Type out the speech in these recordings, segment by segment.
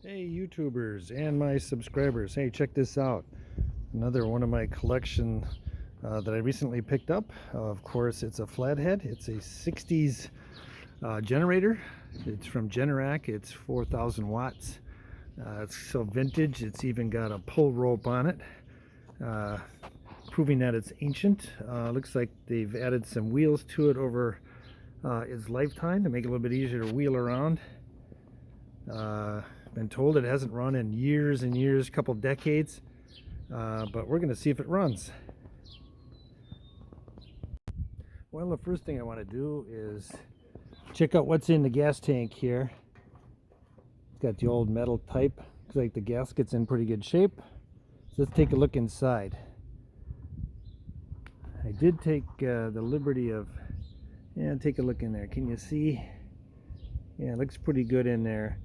Hey YouTubers and my subscribers, hey, check this out. Another one of my collection that I recently picked up. Of course, it's a flathead. It's a 60s generator. It's from Generac. It's 4,000 watts. It's so vintage. It's even got a pull rope on it, proving that it's ancient. Looks like they've added some wheels to it over its lifetime to make it a little bit easier to wheel around. Been told it hasn't run in years and years, couple decades, but we're going to see if it runs. Well, the first thing I want to do is check out what's in the gas tank here. It's got the old metal type. Looks like the gasket's in pretty good shape. So let's take a look inside. I did take the liberty of, take a look in there. Can you see? Yeah, it looks pretty good in there.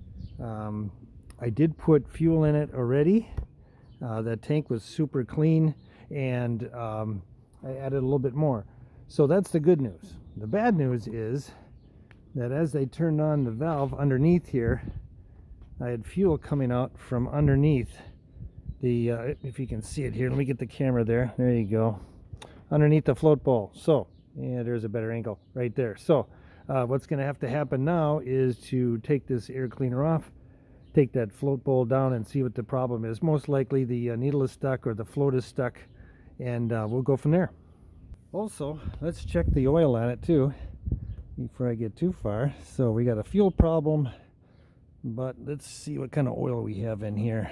I did put fuel in it already. That tank was super clean, and I added a little bit more. So that's the good news. The bad news is that as I turned on the valve underneath here, I had fuel coming out from underneath the, if you can see it here, let me get the camera there. There you go. Underneath the float bowl. So, yeah, there's a better angle right there. So, what's going to have to happen now is to take this air cleaner off, take that float bowl down, and see what the problem is. Most likely the needle is stuck or the float is stuck, and we'll go from there. Also, let's check the oil on it too before I get too far. So we got a fuel problem, but let's see what kind of oil we have in here.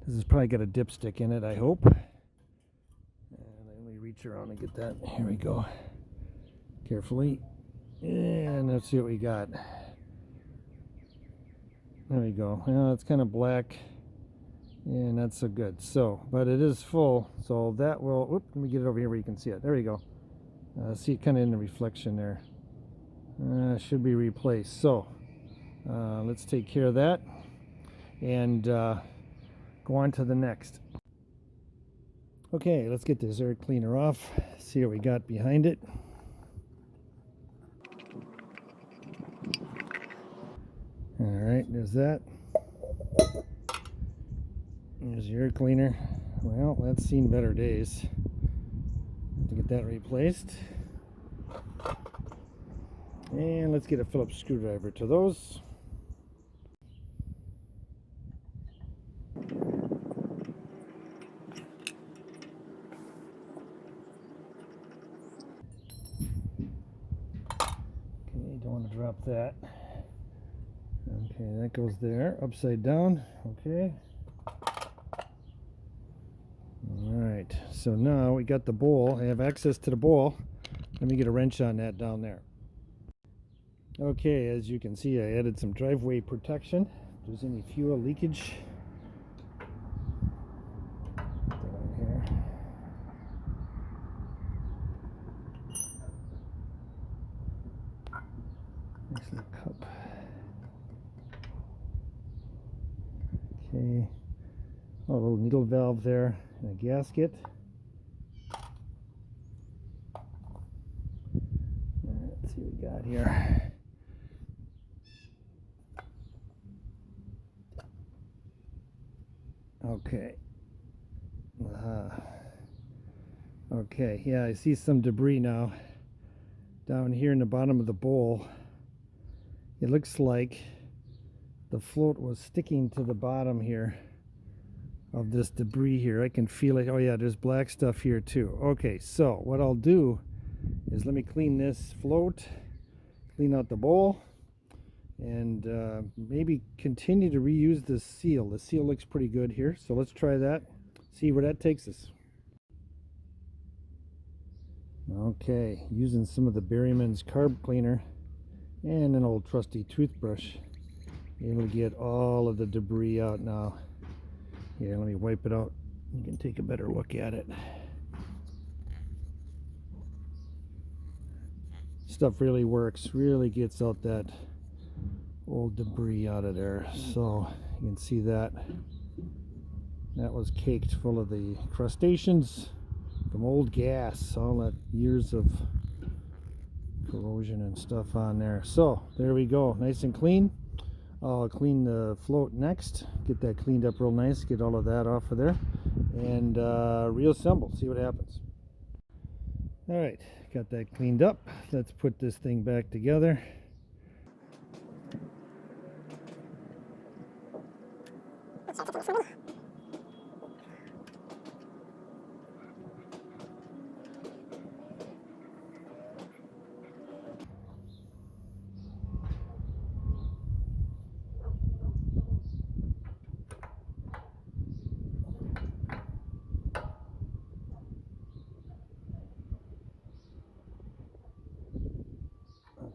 This has probably got a dipstick in it, I hope. And let me reach around and get that. Here we go. Carefully. And let's see what we got. There we go. Well, it's kind of black and not so good. So, but it is full, so that will, whoop, let me get it over here where you can see it. There we go. See it kind of in the reflection there. Should be replaced. So let's take care of that and go on to the next. Okay, let's get this air cleaner off, see what we got behind it. Alright, there's that. There's the air cleaner. Well, that's seen better days. Have to get that replaced. And let's get a Phillips screwdriver to those. Okay, don't want to drop that. Okay, that goes there, upside down. Okay. Alright, so now we got the bowl. I have access to the bowl. Let me get a wrench on that down there. Okay, as you can see, I added some driveway protection. If there's any fuel leakage. Down here. Nice little cup. Okay. Oh, a little needle valve there and a gasket. Let's see what we got here. Okay. Okay, yeah, I see some debris now down here in the bottom of the bowl. It looks like the float was sticking to the bottom here of this debris here. I can feel it. Oh yeah, there's black stuff here too. Okay, so what I'll do is let me clean this float, clean out the bowl, and maybe continue to reuse the seal. The seal looks pretty good here, so let's try that, see where that takes us. Okay, using some of the Berryman's carb cleaner and an old trusty toothbrush, able to get all of the debris out now. Here, let me wipe it out. You can take a better look at it. Stuff really works, really gets out that old debris out of there. So you can see that that was caked full of the crustaceans from old gas, all that years of corrosion and stuff on there. So there we go, nice and clean. I'll clean the float next, get that cleaned up real nice, get all of that off of there, and reassemble, see what happens. Alright, got that cleaned up. Let's put this thing back together.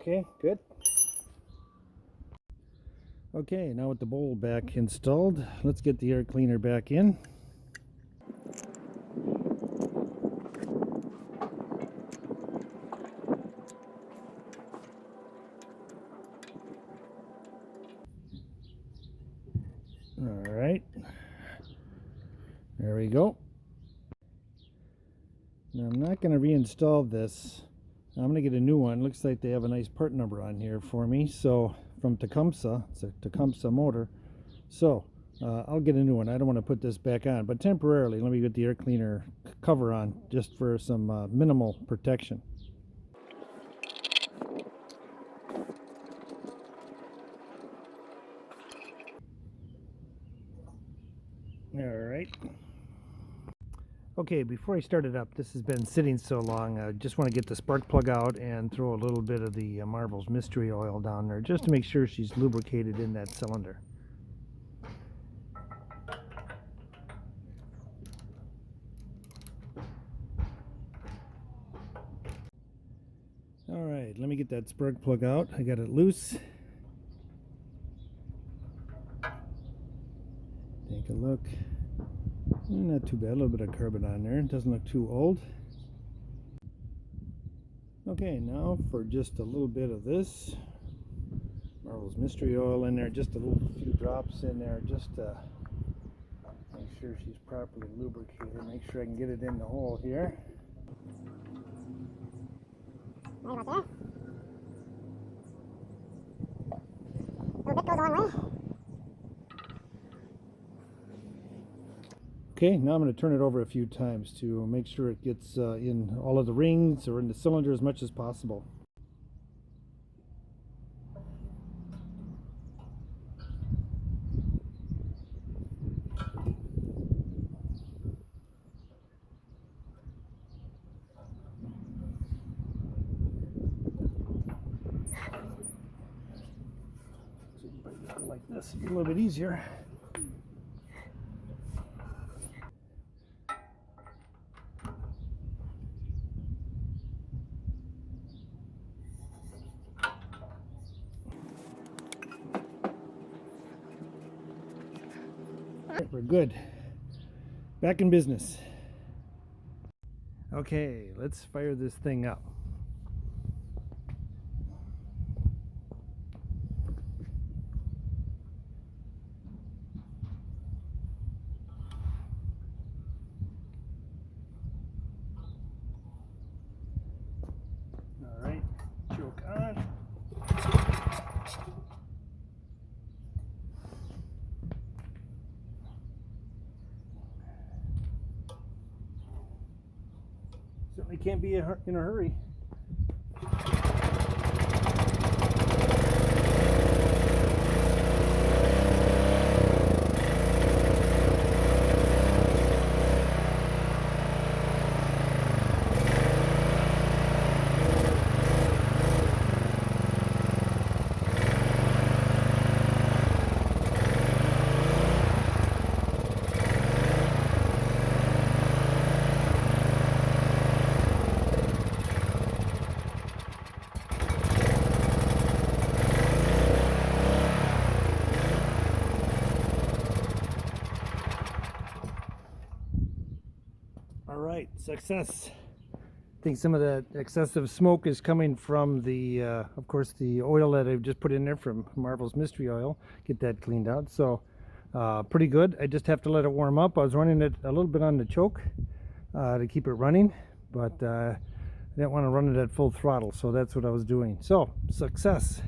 Okay, good. Okay, now with the bowl back installed, let's get the air cleaner back in. All right, there we go. Now I'm not going to reinstall this. I'm going to get a new one. Looks like they have a nice part number on here for me. So from Tecumseh, it's a Tecumseh motor. So I'll get a new one. I don't want to put this back on, but temporarily let me get the air cleaner cover on just for some minimal protection. All right. Okay, before I start it up, this has been sitting so long, I just want to get the spark plug out and throw a little bit of the Marvel's Mystery Oil down there just to make sure she's lubricated in that cylinder. Alright, let me get that spark plug out. I got it loose. Take a look. Not too bad, a little bit of carbon on there. It doesn't look too old. Okay, now for just a little bit of this Marvel's Mystery Oil in there, just a few drops in there, just to make sure she's properly lubricated. Make sure I can get it in the hole here. Right about there. A little bit goes a long way. Okay, now I'm going to turn it over a few times to make sure it gets in all of the rings or in the cylinder as much as possible. Like this, a little bit easier. We're good. Back in business. Okay, let's fire this thing up. All right, choke on. Certainly can't be in a hurry. Alright, success. I think some of that excessive smoke is coming from the, of course, the oil that I've just put in there from Marvel's Mystery Oil. Get that cleaned out. So, pretty good. I just have to let it warm up. I was running it a little bit on the choke to keep it running, but I didn't want to run it at full throttle, so that's what I was doing. So, success.